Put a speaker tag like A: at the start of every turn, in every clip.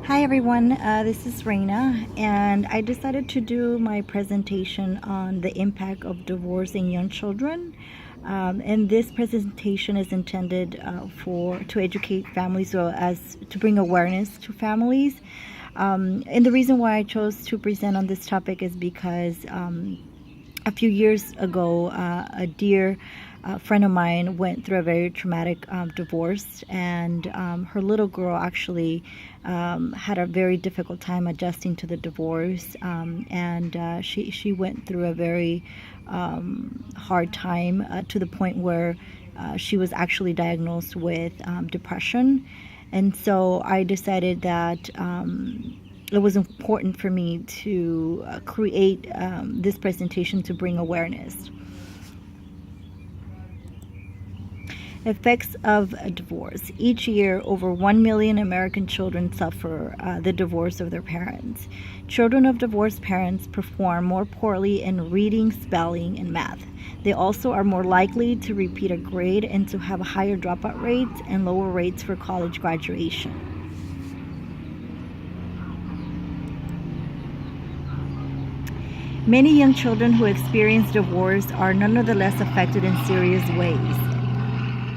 A: Hi everyone, this is Reina, and I decided to do my presentation on the impact of divorce in young children. And this presentation is intended for to educate families, or as to bring awareness to families. And the reason why I chose to present on this topic is because a few years ago, a dear friend of mine went through a very traumatic divorce, and her little girl actually had a very difficult time adjusting to the divorce, and she went through a very hard time to the point where she was actually diagnosed with depression. And so I decided that it was important for me to create this presentation to bring awareness. Effects of a divorce. Each year, over 1 million American children suffer the divorce of their parents. Children of divorced parents perform more poorly in reading, spelling, and math. They also are more likely to repeat a grade and to have higher dropout rates and lower rates for college graduation. Many young children who experience divorce are nonetheless affected in serious ways.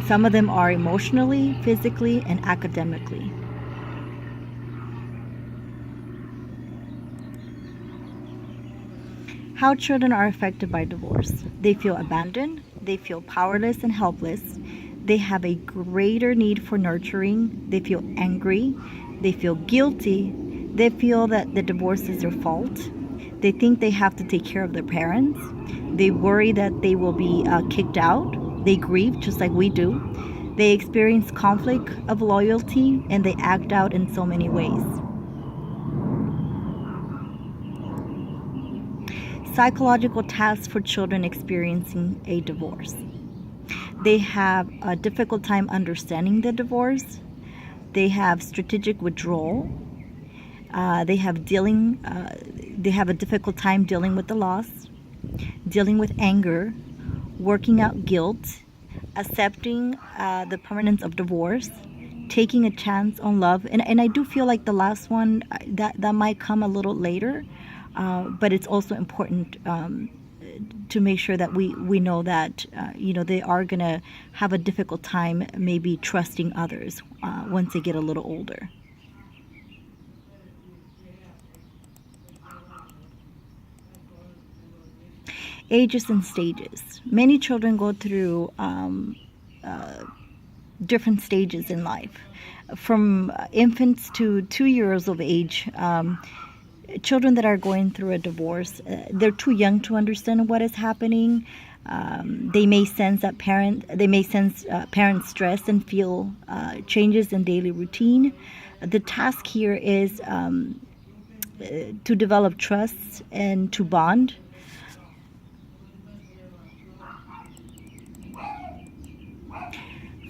A: Some of them are emotionally, physically, and academically. How children are affected by divorce. They feel abandoned, they feel powerless and helpless, they have a greater need for nurturing, they feel angry, they feel guilty, they feel that the divorce is their fault, they think they have to take care of their parents, they worry that they will be kicked out, they grieve just like we do, they experience conflict of loyalty, and they act out in so many ways. Psychological tasks for children experiencing a divorce. They have a difficult time understanding the divorce. They have strategic withdrawal. They have a difficult time dealing with the loss, dealing with anger, working out guilt, accepting the permanence of divorce, taking a chance on love. And I do feel like the last one, that might come a little later, but it's also important to make sure that we know that they are going to have a difficult time maybe trusting others once they get a little older. Ages and stages. Many children go through different stages in life. From infants to 2 years of age, children that are going through a divorce, they're too young to understand what is happening. They may sense parent stress and feel changes in daily routine. The task here is to develop trust and to bond.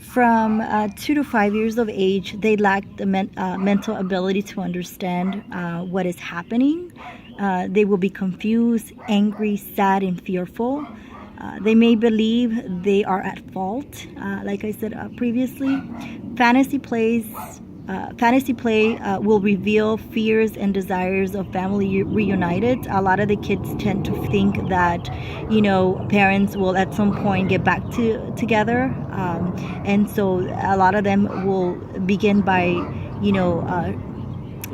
A: From 2 to 5 years of age, they lack the mental ability to understand what is happening. They will be confused, angry, sad, and fearful. They may believe they are at fault, like I said previously. Fantasy plays Fantasy play will reveal fears and desires of family reunited. A lot of the kids tend to think that, parents will at some point get back together, and so a lot of them will begin by,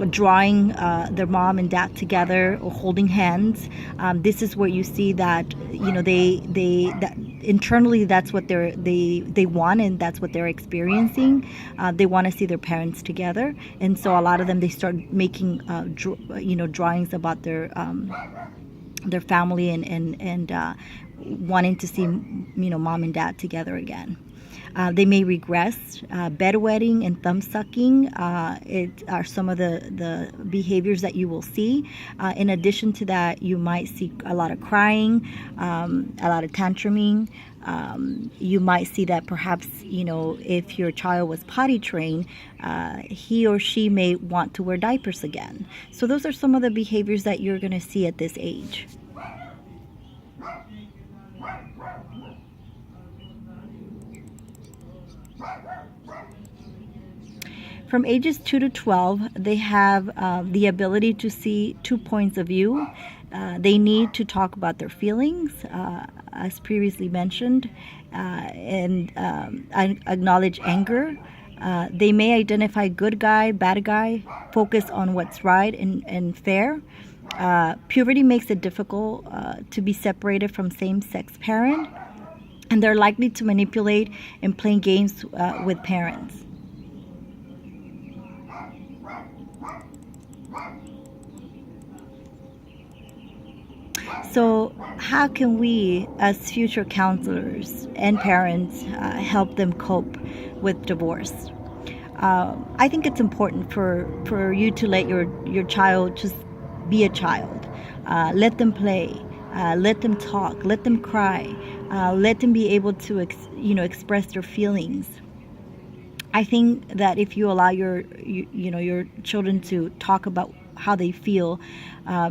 A: drawing their mom and dad together or holding hands. This is where you see that that internally that's what they want, and that's what they're experiencing. They want to see their parents together, and so a lot of them, they start making drawings about their family, and wanting to see mom and dad together again. They may regress. Bedwetting and thumb sucking it are some of the behaviors that you will see. In addition to that, you might see a lot of crying, a lot of tantruming. You might see that perhaps, if your child was potty trained, he or she may want to wear diapers again. So those are some of the behaviors that you're going to see at this age. From ages 2 to 12, they have the ability to see 2 points of view. They need to talk about their feelings, as previously mentioned, and acknowledge anger. They may identify good guy, bad guy, focus on what's right and fair. Puberty makes it difficult to be separated from same-sex parent, and they're likely to manipulate and play games with parents. So how can we, as future counselors and parents, help them cope with divorce? I think it's important for you to let your child just be a child. Let them play. Let them talk. Let them cry. Let them be able to express their feelings. I think that if you allow your children to talk about how they feel,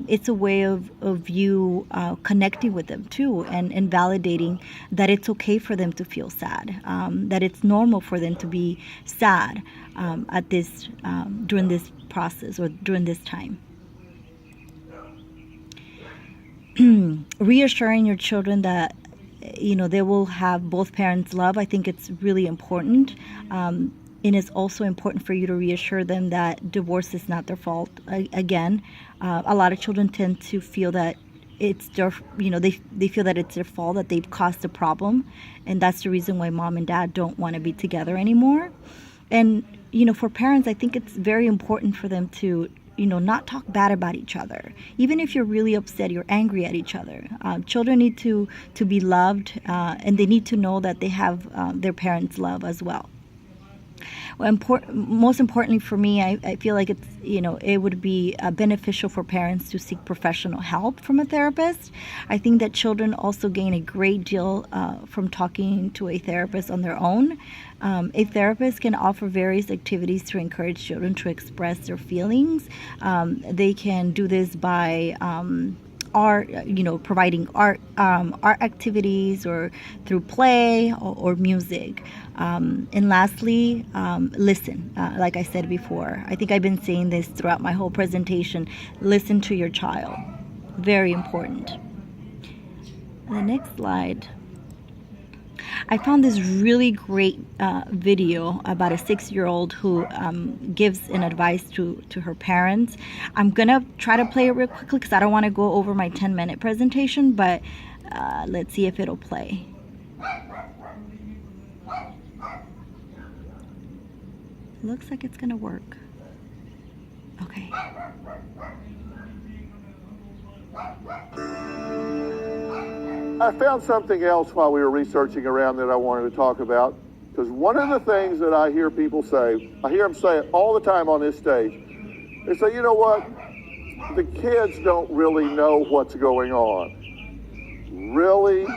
A: it's a way of you connecting with them too, and validating that it's okay for them to feel sad, that it's normal for them to be sad at this during this process or during this time. Reassuring your children that they will have both parents' love. I think it's really important. And it's also important for you to reassure them that divorce is not their fault. Again, a lot of children tend to feel that it's their, they feel that it's their fault, that they've caused the problem, and that's the reason why mom and dad don't want to be together anymore. And for parents, I think it's very important for them to not talk bad about each other. Even if you're really upset, you're angry at each other. Children need to be loved, and they need to know that they have their parents' love as well. Well, most importantly for me, I feel like it's it would be beneficial for parents to seek professional help from a therapist. I think that children also gain a great deal from talking to a therapist on their own. A therapist can offer various activities to encourage children to express their feelings. They can do this by art, providing art activities, or through play or music. And lastly, listen. Like I said before, I think I've been saying this throughout my whole presentation. Listen to your child. Very important. The next slide. I found this really great video about a 6-year-old who gives an advice to her parents. I'm gonna try to play it real quickly because I don't want to go over my 10-minute presentation, but let's see if it'll play. Looks like it's gonna work. Okay.
B: I found something else while we were researching around that I wanted to talk about, because one of the things that I hear people say, I hear them say it all the time on this stage, they say, you know what, the kids don't really know what's going on. Really?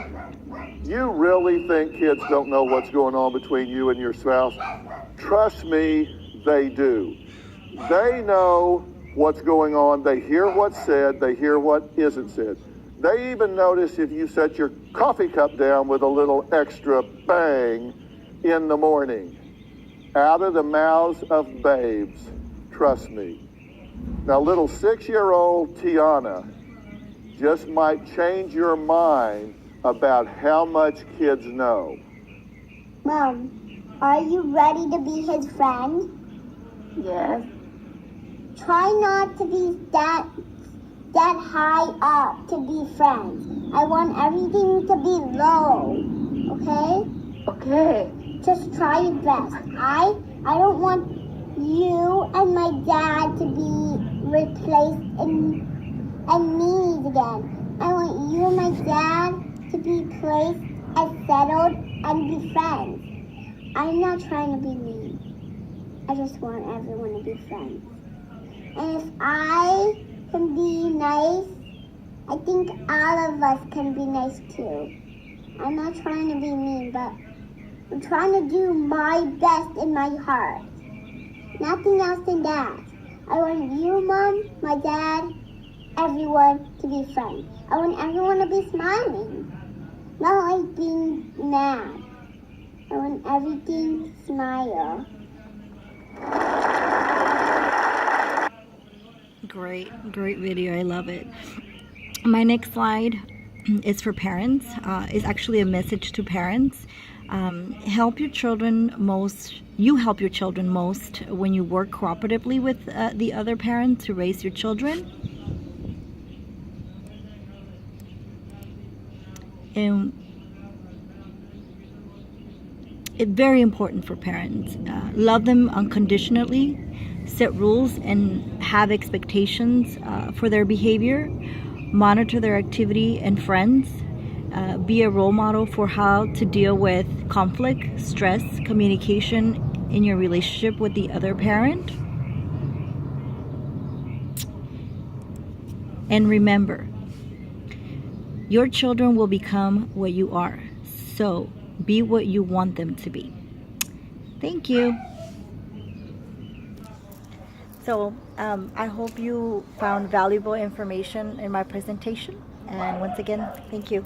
B: You really think kids don't know what's going on between you and your spouse? Trust me, they do. They know what's going on. They hear what's said. They hear what isn't said. They even notice if you set your coffee cup down with a little extra bang in the morning. Out of the mouths of babes, trust me. Now, little 6-year-old Tiana just might change your mind about how much kids know.
C: Mom, are you ready to be his friend?
D: Yes.
C: Try not to be that high up to be friends. I want everything to be low, okay?
D: Okay.
C: Just try your best. I don't want you and my dad to be replaced and me again. I want you and my dad to be placed and settled and be friends. I'm not trying to be mean. I just want everyone to be friends. And if I can be nice, I think all of us can be nice too. I'm not trying to be mean, but I'm trying to do my best in my heart. Nothing else than that. I want you, Mom, my dad, everyone to be friends. I want everyone to be smiling, not like being mad. I want everything to smile.
A: great video. I love it. My next slide is for parents. It's actually a message to parents. Help your children most. You help your children most when you work cooperatively with the other parent to raise your children. And it's very important for parents. Love them unconditionally, set rules and have expectations for their behavior, monitor their activity and friends, be a role model for how to deal with conflict, stress, communication in your relationship with the other parent. And remember, your children will become what you are. So be what you want them to be. Thank you. So I hope you found valuable information in my presentation. And once again, thank you.